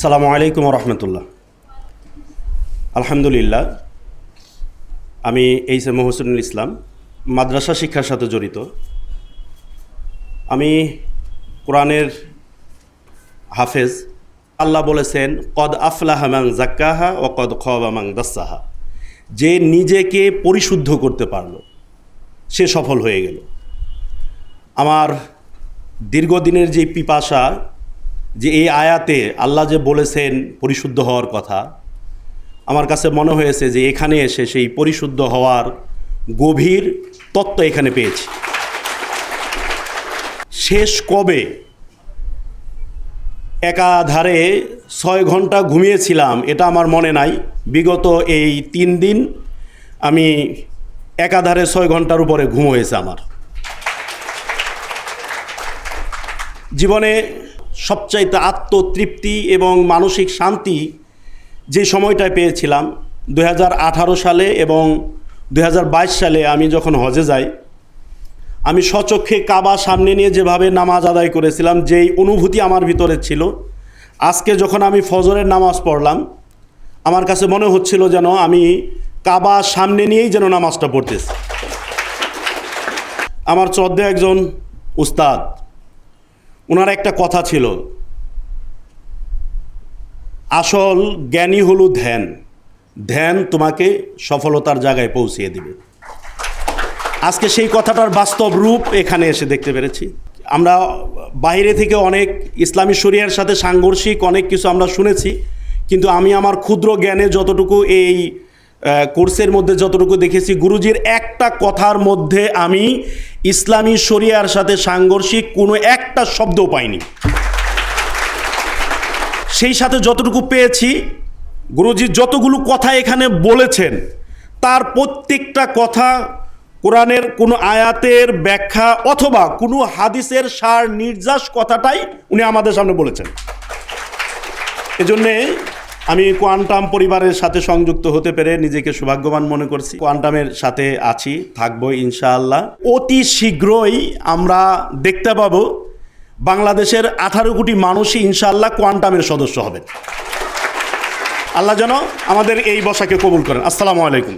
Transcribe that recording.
আসসালামু আলাইকুম রহমতুল্লাহ। আলহামদুলিল্লাহ, আমি এইচ এম মহসিনুল ইসলাম, মাদ্রাসা শিক্ষার সাথে জড়িত। আমি কোরআনের হাফেজ। আল্লাহ বলেছেন, কদ আফলাহা মান জাক্কাহা ও কদ খাবা মান দাস্সাহা। যে নিজেকে পরিশুদ্ধ করতে পারল সে সফল হয়ে গেল। আমার দীর্ঘদিনের যে পিপাসা, যে এই আয়াতে আল্লাহ যে বলেছেন পরিশুদ্ধ হওয়ার কথা, আমার কাছে মনে হয়েছে যে এখানে এসে সেই পরিশুদ্ধ হওয়ার গভীর তত্ত্ব এখানে পেয়েছি। শেষ কবে একাধারে 6 ঘন্টা ঘুমিয়েছিলাম এটা আমার মনে নাই। বিগত এই 3 দিন আমি একাধারে 6 ঘন্টার উপরে ঘুম হয়েছে আমার। জীবনে সবচাইতে আত্মতৃপ্তি এবং মানসিক শান্তি যে সময়টায় পেয়েছিলাম 2018 সালে এবং 2022 সালে আমি যখন হজে যাই, আমি স্বচক্ষে কাবা সামনে নিয়ে যেভাবে নামাজ আদায় করেছিলাম, যেই অনুভূতি আমার ভিতরে ছিল, আজকে যখন আমি ফজরের নামাজ পড়লাম আমার কাছে মনে হচ্ছিল যেন আমি কাবা সামনে নিয়েই যেন নামাজটা পড়তেছি। আমার শ্রদ্ধেয় একজন উস্তাদ, ওনার একটা কথা ছিল, আসল জ্ঞানী হলো ধ্যান, ধ্যান তোমাকে সফলতার জায়গায় পৌঁছিয়ে দিবে। আজকে সেই কথাটার বাস্তব রূপ এখানে এসে দেখতে পেরেছি। আমরা বাইরে থেকে অনেক ইসলামী শরিয়ার সাথে সাংঘর্ষিক অনেক কিছু আমরা শুনেছি, কিন্তু আমি আমার ক্ষুদ্র জ্ঞানে যতটুকু এই কোর্সের মধ্যে যতটুকু দেখেছি, গুরুজির একটা কথার মধ্যে আমি ইসলামী শরিয়ার সাথে সাংঘর্ষিক কোনো একটা শব্দও পাইনি। সেই সাথে যতটুকু পেয়েছি, গুরুজি যতগুলো কথা এখানে বলেছেন তার প্রত্যেকটা কথা কোরআনের কোনো আয়াতের ব্যাখ্যা অথবা কোনো হাদিসের সার নির্যাস কথাটাই উনি আমাদের সামনে বলেছেন। এজন্যে আমি কোয়ান্টাম পরিবারের সাথে সংযুক্ত হতে পেরে নিজেকে সৌভাগ্যবান মনে করছি। কোয়ান্টামের সাথে আছি, থাকবো ইনশাআল্লাহ। অতি শীঘ্রই আমরা দেখতে পাবো বাংলাদেশের 18 কোটি মানুষই ইনশাআল্লাহ কোয়ান্টামের সদস্য হবেন। আল্লাহ যেন আমাদের এই বসাকে কবুল করেন। আসসালামু আলাইকুম।